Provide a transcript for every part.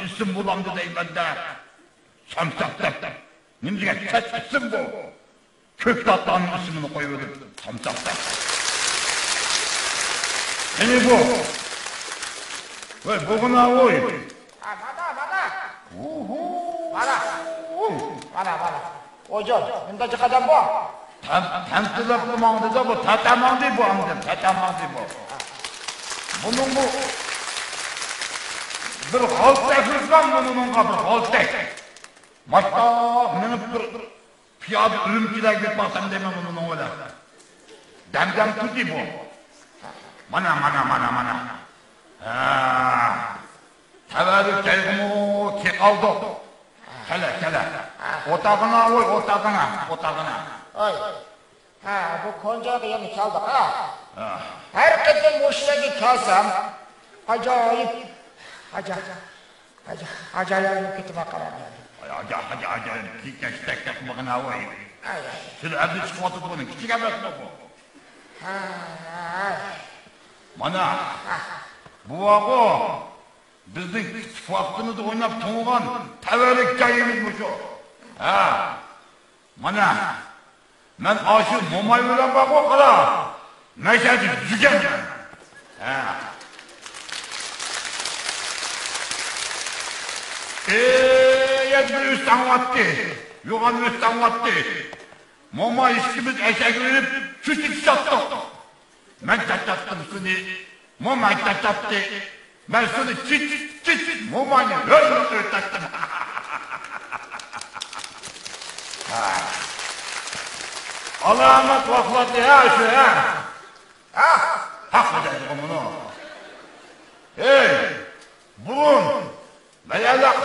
İsim bulandı deymen de. Samsak da. Nimdiğe çeçsin bu. Kök tatlanın ismini koyuverdim. Samsak da. Ne bu? Vay buguna oy. Bana. Hocam, bunda çıkacağım bu. Temsilip bulmandı da bu. Tatamandı bu amca. Tatamandı bu. Bunun bu. Bir halta kırgan bunun kabı. Halta. Maşta minip bir piyade ürümçiler gitmezsem demem bunun öyle. Demdem tuti bu. Mana. Teverik kaygımı ki kaldı. Kele. Otağına oy, otağına. Oy. Bu koncağı yanı çaldı ha. Herkesin hoşuna gitsem. Acayip gitti bakalım. Acayip. Tek bakına oy. Siz evde çıkmadı bunun. Küçük evde bu. Mana. Bu vaku. Bizden sıfatını da oynap tuğulan teverik kayımız bu şu. Mana. Ben aşık momay ölen bak o kadar. Meşacı züken. Yedin üstten vattı. Yugan üstten vattı. Momay işimiz eşek verip küçük çattı. Ben çattım seni. Momay çattı. Ben seni çit momayı öyle taktım. Allah'ıma korkmadı ya şu ha. Hak edeceğim bunu. Hey, bulun. Meyala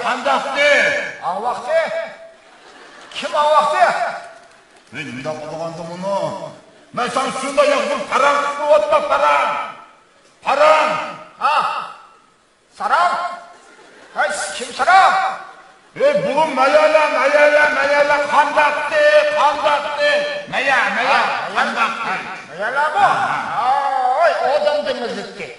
kandaktı. Avaktı? Kim avaktı? Ben de kullandım bunu. Ben sana şunda yazdım, paran kutlu paran. Saram? Kim saram? Bulun meyala kandaktı. Meya, kandaktı. Meyala bu? O adam temizlikti.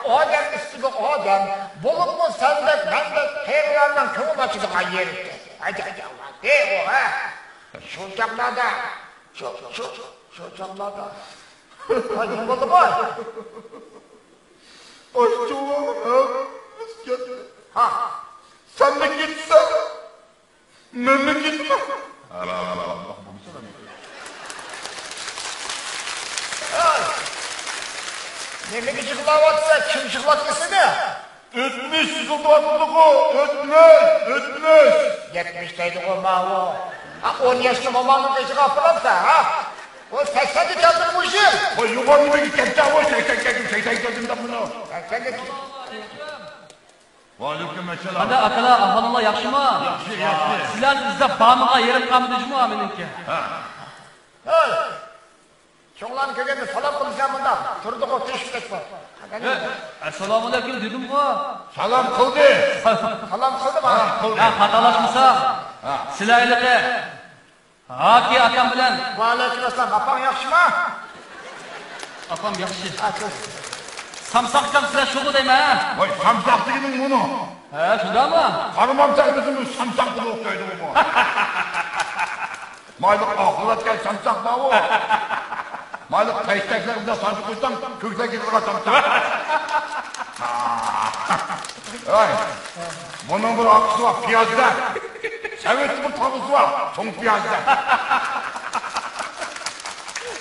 O adam üstüge o adam. Bulup mu sende, ben de peygamberden kımıl açıdık ayyelikti. Hadi Allah, de o ha. Şu camlarda. Şu camlarda. Ne oldu bu? Aşçı olalım ha. Sen de gitsen. Ben gitmem. Ne bir şıklavatsa kim şıklattısını? Ötmüş şıklavatlık o. Ötmüş. 70'teydi o mahu. 10 yaşlı mamanın peşi kapılamsa ha. O 80'de kaldırmışım. O yukarıda gidecekti o 80 de bunu. 80'de Aleykümselam. Hadi akala ahalala yaxshi mı? Yaxshi. Sizlar bizda bamiga yerim qamdijmi meniki? Hey. Çoğlan köyde salam kılacağım bunda. Turduk o teşvik etme. Assalomu alaykum dedim bu. Salam kıldı. Salam kıldım ha. Ya xatolaşmasa sizlarga Haki akam bilan. Va alaykum assalom. Apang yaxshimi? Apam yaxshi. Samsaqdan sizlar shug'ul deyman. Voy, samsaq deganing buni. Shundami? Qaramamsak bizimiz samsaq deb o'qiydi bu. Mayli oxiratga samsaq bu. Mayli qaystaklarida sanib qo'ysam, ko'kdagi bir samsaq. Voy. Bunun bir aqsi var, piyozda. Sovet bir to'g'risi var, so'ng piyozda.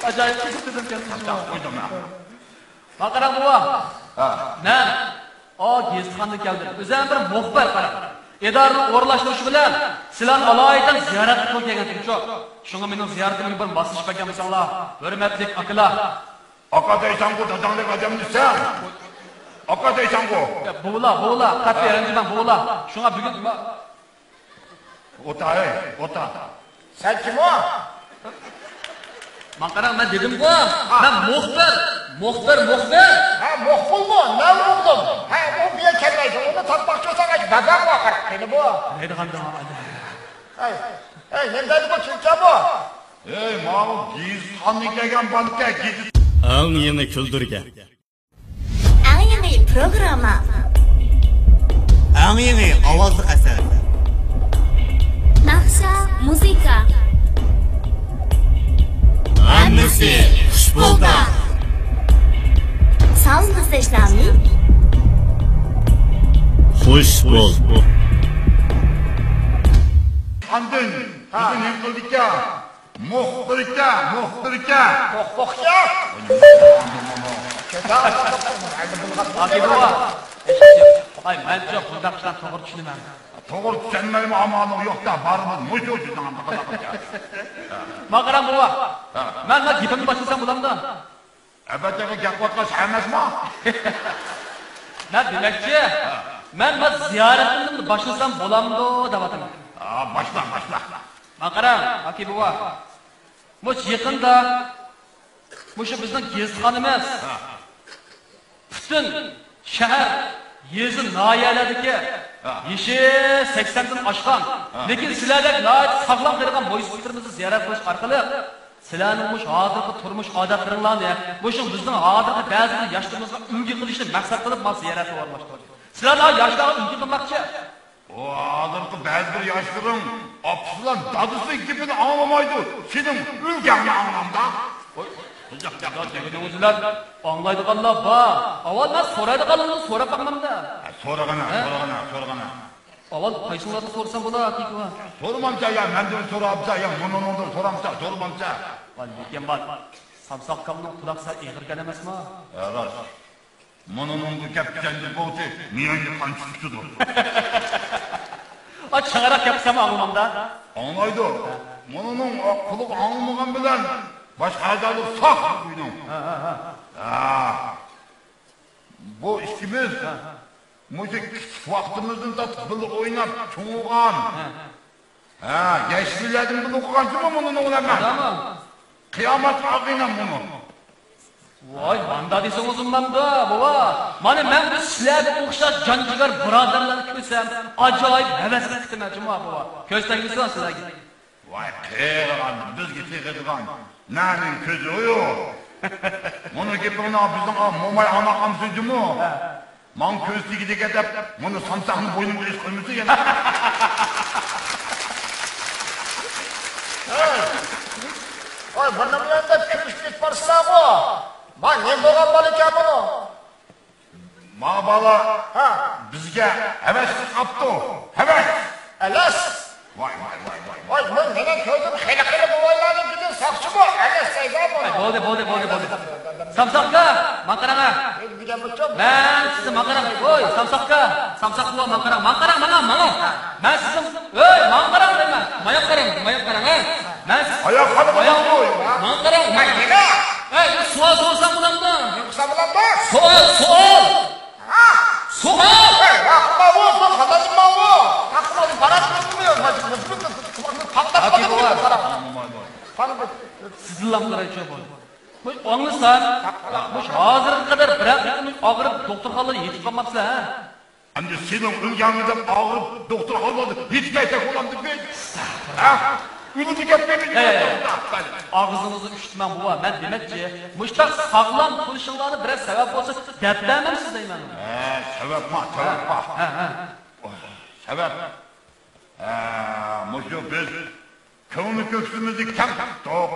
Ajoyib dedim kendisi. Qo'ydim ha. Baqara buva. Men gezixonga keldim. O'zim bir muxbir qarab. Idorani o'rlashtirish bilan sizlarni aloyidan ziyorat qilib kelgandim. Shunga mening ziyoratimga bir bosishib kelganmisizlar. Hurmatli akalar. Aka deysan bu dadangdek odammisan. Aka deysan bu. Buvla, qat'iy ranjiman buvla. Shunga bugun Ota. Sen kim o? Maqarang men dedim-ku, men muxbir. Ha, muxbir bu. Ne muxbir? Ha, bu bir kelmaydi. Onu tatmakçı olsan babam bakar. Beni bu. Neydi qanda? Hey, nerede bu Türkçe bu? Ey, ma'u Gizxonni kelgan bankka Giz. Ang yeni küldürge. Ang yeni programma. Ang yeni ovozli asar. Naqsha musiqa. Hammasi xushbo'lda. Sound istashlami? Xushbo'l. Andın, bizim ne kıldık ya? Muhbirka. Qo'rqoqcha. Aka buva. Ay, mencha bundaqdan to'g'ri tushunaman. To'g'ri tushunmayman, ammo yo'qda barimiz mujo'jidan qilamiz. Maqaram buva. Men gapimni boshlasam bo'lamda? Abataga gap qotqash emasmi? Men demakchi, men ziyoratimni boshlasam bo'lamdi deb ataman. Başla. Maqaram, aka buva. Mush yaqinda mushu bizning Gizxonimiz butun shahar yezi noyalardagi yeshi 80 dan oshgan, lekin sizlarga saqlab qo'ygan mo'ysizlarimizni ziyorat qilish orqali sizlarning mush hozirgi turmush odatlaringlarni, mushu bizning hozirgi ba'zi yoshlarımizga ulgu qilishni maqsad qilib ziyoratga o'rnashtirdik. Sizlarning yoshlarga ulgu qilmoqchi. O adamki bazı bir yaşlarım apsılan dadısı gibi anlamaydı. Senin ülkenle anlamda. O'zinglar anglaydiganlar bor. Avval men so'raydiganlarni so'rab baqmamda. So'ragana. Avval qaysilarni so'rsam bo'lar, aka? Sormamsa ya, menden so'rabsa ya, bundan so'ramsa, sormamsa. Lekin bor. Samsoqqamning quloqsa eg'irgan emasmi? Ras. Bunun bu kapçandı bo'lsa, miyangga qancha tushdi. Chaqaroq gapsam anlamamda. Anlaydı. Bunun quloq anlamagan bilan boshqa azobi saq uyning. Bu ishimiz müzik vaqtimizdan tatib bil o'ynab cho'ng'an. Yaşlılardan bil o'qiganchimi buni o'ylaman. Tamam. Qiyomat aqinam buni. Voy, manda desangiz manda, bova. Mana men bu sizlarga o'xshash jonjigar birodarlarni ko'rsam, ajoyib havas qildim juma bova. Ko'zlaringizni sizlarga. Voy, qiyran, bizga tegadigan. Naning ko'zi yo'q. Buni gapini bizning mo'may anaqamsizmi? Men ko'z tegidiga deb, buni samsaqni bo'ynimga ish qo'ymasa yana. Oy, buni bilan da kirishib borsa-ku. Ma ne bo'lgan bola buni? Ma bola bizga havas qilibdi. Havas. Alas. Voy. Oy, men nega ko'zim xila bo'laylarni degan soqchimi? Alas sayda buni. Bo'ldi. Samsoqqa, maqaranga. Men sizni maqarang. Voy, Samsoqqa. Samsoq bu maqarang. Maqarang mana. Men sizni, voy, maqarang deyman. Mayoq qarang. Men Oyoq qani qo'y. maqarang. Nega? Ey, sual so'rasam bo'lamdi. Yo'qsa bo'lamdi? Sual. Aqmavu, bu qadazmavu. Aqmavu baratmıyor. Aka buva. Sizlarga aytib bu anglasa, bu hozirga qadar biroq og'rib doktorxonaga yetib qolmabsizlar, ha? Endi sening o'lganingda og'rib doktorxonaga yetmaysa bo'lamdi ben. Uni gaplayman. Og'zingizni eshitman buva. Men demakchi, mushtaq sog'lom bo'lishinglarni bir sabab bo'lsa, gaplamamsiz deyman. Sabab. Sabab. Mushu biz ko'ngil ko'ksimizni kam to'q.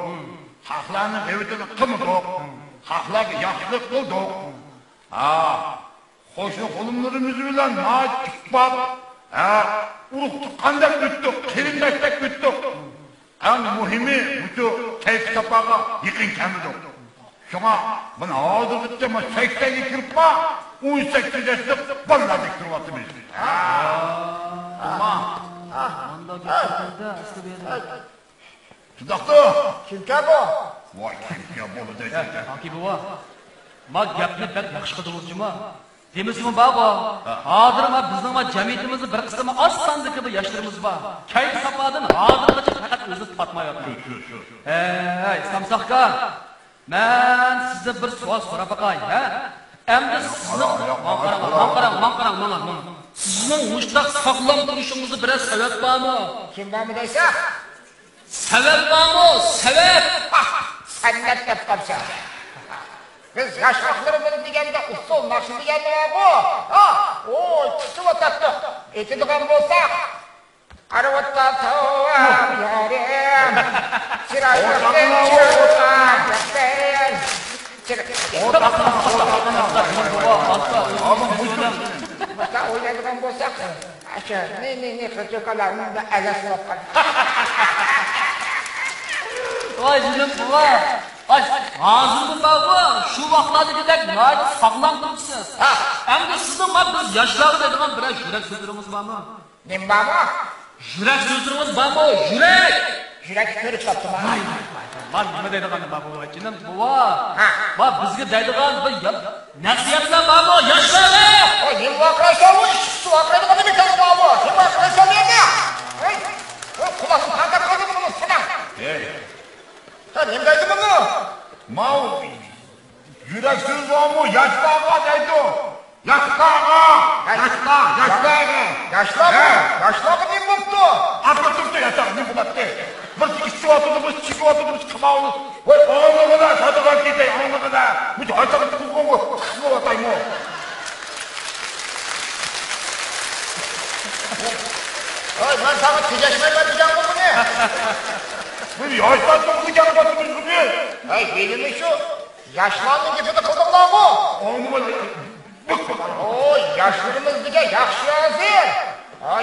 Haqlarni evitini qilmadik. Haqlarga yaxshilik qildik. Qo'shni qo'limlarimiz bilan chiqib, urug' tuqqandek o'tdik, qilindek o'tdik. En muhimi bu kayf tapağa yıkın kendini. Şuna bana hozirgacha 80'ga kirib 18 yoshda bolalar turibmiz. Manda gaplarda asli Tudaqdi. Kimga bu? Voy, kimga bo'ladi? Aka buva. Ma gapni bir yaxshi qildiruvchimi? Demismi baba? Hozir ma bizning jamiyatimizni bir qismi oz sondagi bu yoshlarimiz bor. Kayf safodan hozirgacha faqat o'zi topmayapti. Ey, Samsoqqa. Men sizga bir savol so'rab qo'yay, ha? Endi sizni qarang, mana. Sizning mushtaq saqlam turishingizni bir sabab bormi? Kimdan deysa? Sebep var mı? Sebep. Sen ne yapmışsın? Biz yaşlılarımız degende usul nasıl degende var bu? O çıkıp otattı. Etediğen bolsak. Arvatta tavam yarim. Çıraylıkten çıraylıktan yaptın. Basta oynadığın bolsak. Aşağı ne kırçakalarının da elasını yapar. Vay canım baba. Ay, ağzınız var şu vaxtlarda gedək nəhayət sağlam durmuşsunuz. Hem de sizin var biz yaşlarda dediğin biraz yürek sözlerimiz var mı? Ne var mı? Yürek sözlerimiz var mı? Yürek! Yürek körük yaptım ha. Var nima deydiğin baba? Canım baba. Bak bizge deydiğin bir nasihatlar var mı? Yaşlara! O yıl vakraysamış. Su vakraydı bir tane var mı? Yıl vakraysamış ne? Kulağım kanka kaldı bunu sana. Sen hem deydi bunu? Mau yüreksiz var mı? Yaşlığa deydi. Yaşlığa. Yaşlı mı? Yaşlı mı diyeyim boktu? Atlatıp da yatak ne bulattı? Biz işçi oturduğumuz, çıkı oturduğumuz kımağımız. Oğlu kadar sadıkan gidey, oğlu kadar. Bu hayatı kızgın bu. Kızgın atayım o. Ay ben sana tüceşmeyi vereceğim bu ne? Bir yaşlar toplayacağım batımız bu ne? Ay belimi şu. Yaşlandı gibi de kıldım lan bu. Oğlu kadar. O yaşlarımız dige yakşı hazır.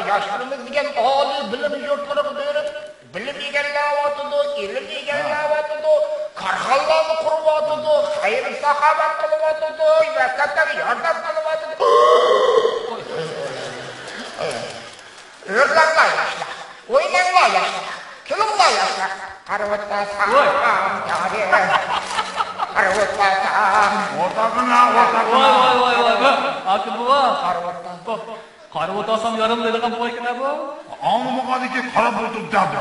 Yaşlarımız dige âli bilim yurtları buyurup. Bilim egenlavatıdı, ilim egenlavatıdı. Karhallarını kuruvatıdı. Hayır sahabat kılıvatıdı. Vekatları yardım kılıvatıdı. Örlanla yaşla. Oynanla yaşla. Kılımla yaşla. Karavatta sağım yâri. Karavatta sağım. Ortakına. Vay. Akıl baba. Karavatta. Karı otasam yarım dediğin bu ekine bu. Anlamadı ki kara buldum tabi.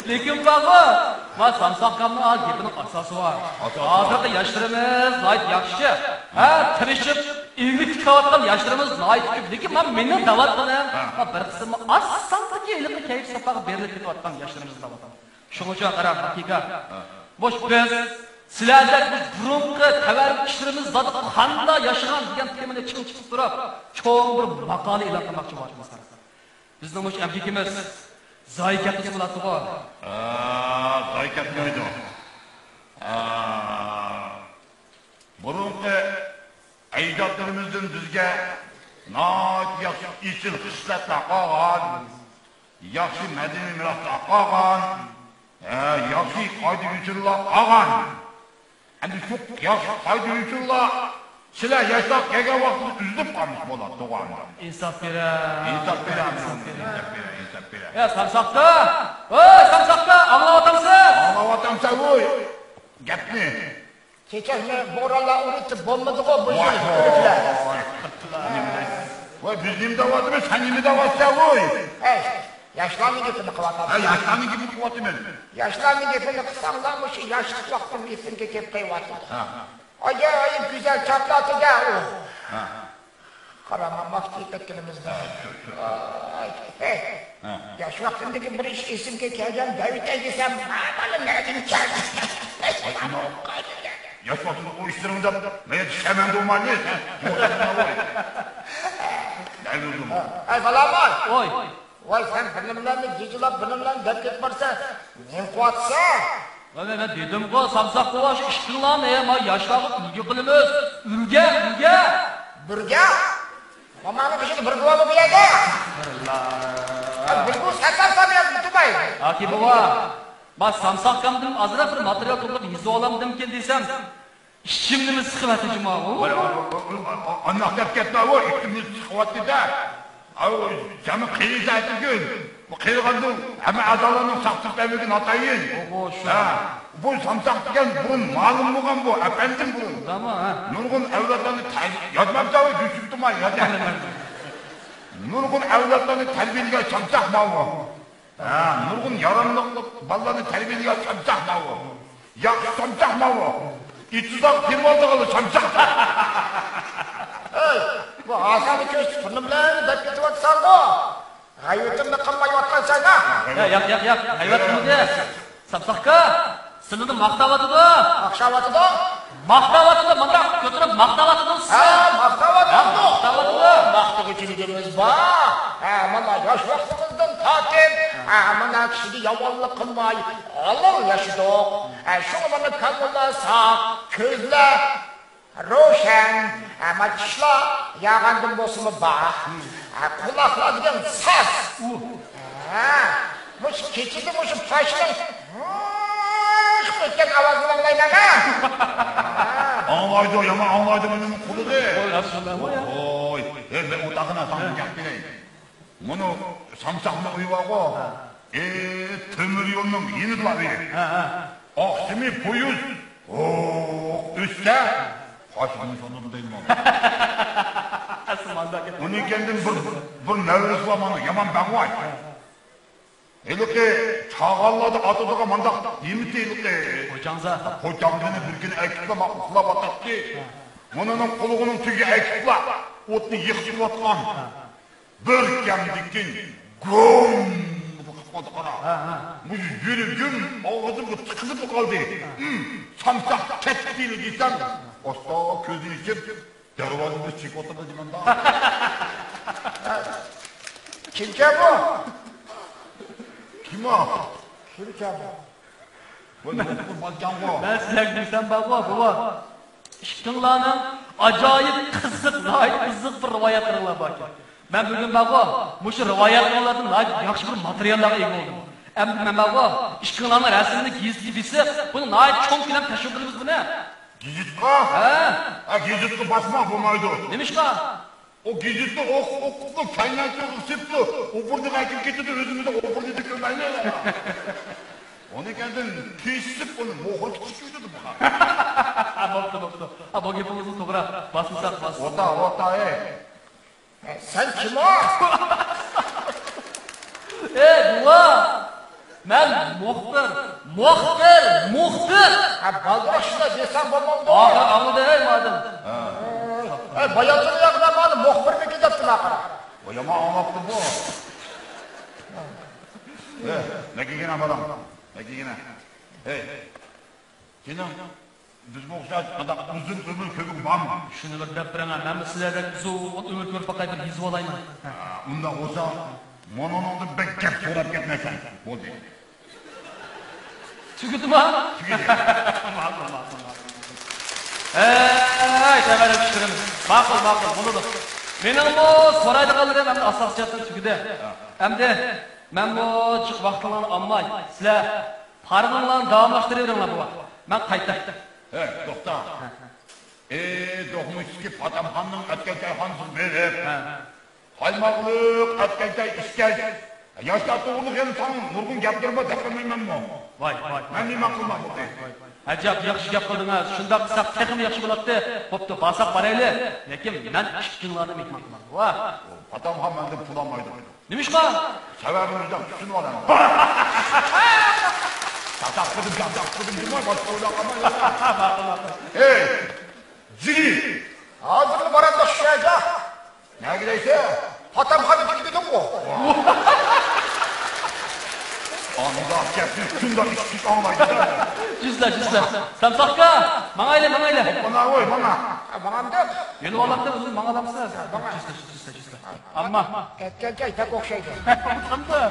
Lekin baba, va samsak kamni al gapini asası var. Hozirda yoshlarimiz g'oyat yaxshi. Tirishib, ilg'ib chiqayotgan yoshlarimiz g'oyat ko'p. Lekin meni da'vat qilaman, bir qismi asandagi ilg'i kayf safaga berilib ketayotgan yoshlarimiz da'vat. Shuning uchun qarab, haqiqat. Bosh biz sizlarda biz burunqi tavarruk ishlarimiz zot qanday yashagan degan temani chiqib turib, cho'ng bir maqola e'lon qilmoqchi bo'lamiz. Bizning o'sha amkikimiz Zaykatı bulatı var. Zaykat neydi o? Burunqi ecdadlarımızın bizge nayt yaxşı isil xislatlar qolgan, yaxşı madaniy miroslar qolgan, yaxşı qoida-usullar qolgan. Endi shu yaxshi qoida-usullar sizlar yashab kelgan vaqtda uzilib qolmish bo'ladi to'g'onda. İnsaf beramiz. İnsaf beramiz. Ya samsakta! Samsakta! Anlavatamsın! Anlavatamsan oy! Gapni! Keçenle boralar üretip bombadı o bu işin herifler. Vay bizim davatımız senin davatsa oy! Hey, yaşlandı gitini kıvatam. Yaşlandı gibi kıvatımız. Yaşlandı gitini kısanlamış, yaşlı vaktim gitsin geçip kıyvatım. Acayip güzel çatlatı da o. Karaman vakti tekkilimizde. Hey, yaş vaktindeki bir isimke geleceğim, David'e gitsem, balım neredeyim geldim. Yaş vaktinde o işlerimde neye düşemem de olma neyse. Ne buldum? Ay balaman. Oy! Vay sen benimle cicilap benimle dert etmarsa, ne kuatsa? Ben dedim ki samsak kulaş işkillan ama yaşlarımız ülge kılımız. Ülge! Bürge? Mamanın kışını bürgüva mı bir yerde? Bürgü satarsa biraz tutmayın. Aki baba, ben samsak kamdım azra bir materyal toplayıp yüzü olamdım ki desem, işçimdimi sıkı atıcım abi. Anlahtap ketme o, işimiz sıkıvattı da. Canı kıyıza ettiğin, bu kıyıgandı hemen adalarının saktık evinin atayın. Bu samsak diyen bunun malum bulan bu, efendim bu. Tamam ha. Nurgun evlatlarını yazmam da o, düşüktüm ha, yazmam. Nurgun evlatlarını terbiyeliğe samsak mı o? Nurgun yaranlıklı ballarını terbiyeliğe samsak mı o? Ya samsak mı o? İtizak firmalı kalı samsak. Bu asanı köşk fırnımlarını da kötü vaksan bu. G'ayvatimni qilmay yotqansan ha? Yap. Hayvat qildi. Samsaqqa. Sizni maqtavatidi. Maqtavatidi? Maqtavatidi, mana ko'tarib maqtavatidi. Maqtavatidi. Maqtag'uchiligimiz bor. Mana yosh vaqtimizdan tortib, mana kishiga yomonlik qilmay, olib yashadik. Shuni mana ko'ngillar sog', ko'zlar ro'shan, tishlar yag'andim bo'lsa bor. Quloqlar degan sas. Mush kechida mush pashning ketgan ovozni anglayman ha. Anlaydı yama anlaydı benim kuludu. Oy, ben otağına sandım yaptırayım. Bunu samsakla uyuvağı, tömür yolunun yeni duvarı. Aksimi poyuz, üstte, kaşımın sonunu değil mi? Bunu kendim bir nevres zamanı yaman ben var. Elbette çağalladı atıdığı mandak yemiti elbette. Koçamdığını bir gün eksikle maklıkla batattı. Onun kuluğunun tüge eksikle otunu yıkışıp atkan. Bir kemdikin güm kıpmadı kara. Bu yürügüm ağzım tıkızıp kaldı. Samsak kettiğini giysem hasta közünü içip dervazımda çık oturdu cimanda. Kimce bu? Kim o? Kimce bu? Ben size bilsem baba. İşkinlarının acayip kızık bir rivayetlerine bakın. Ben bugün baba, bu rivayetlerden yaxşı bir materyallara ega oldum. Ben baba, işkinlarının resimini gizlibisi, bunu çok güzel teşvik ediyoruz bunu. Gizitka? Gizitka basmak olmaydı. Demiş ka? O gizitka okutlu, kaynaklı, ısıplı. O burada belki getirdi, özümüzde o burada dikirmeyle. Onu kendin kesip onu moğul küçük ödüdü bu kadar. Boktu. Bu gepimizni to'g'ri basmasak bas. Ota, Sen kim o? Buva! Men muxbir. Baldaşla desem bo'lmamdi. Ağıda madem. Bayatını yakına bana muhbirniki deptin akara. O yama anlattı bu. Ne giyine adam? Ne giyine? Senin biz bu kadar uzun ömür kökün var mı? Şunu bir dep birana, men sizlerden uzun ömür ko'rib bakay bir yizib olayman. Unda olsa, mononunu bekkep so'rab ketmesen. Bo'ldi. Tugudimi? Severim fikirimiz. Ma'qul, bo'ladi. Mening bu so'raydiganlarim ham asosiyatdan tugudi. Hamda men bu chiq vaqtlarni olmay, sizlar parmağınlarını davamlaştırıveringlar bu. Men qaytay. To'xta. Do'xmuski Patamxonning Atkaykayxonsiz berib, qaymaqliq Atkaykay iskak. Yoshlar to'g'riliq inson nurg'un gapirma daqamaymanmi? Voy. Men nima qilmoq bo'ldi? Ajab yaxshi gap qildingiz. Shunda qilsak texim yaxshi bo'ladi. Bo'pti, basaq boraylik. Lekin men ishqinlarni mehmon qilaman. Va, Patamxon mendan pul olmaydi. Nima ish qilgan? Sababimizdan tushunib olaman. Tatak qildim demay boshqa o'ylaqamayman. Jigi. Hozirli boranda shayda. Nega deysiz? Patamxon dedim bu. Anida gapni shundoq ichib olmaydi. Jizla. Samsaqqa, mangayla. Mana voy, mana. Manamda. Yeni olaqda o'zing mangalamsiz. Jizla. Amma. Ketkenke pek okşaydı. Qanday?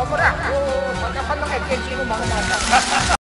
Omra, o Patamxonning aytgan manamda.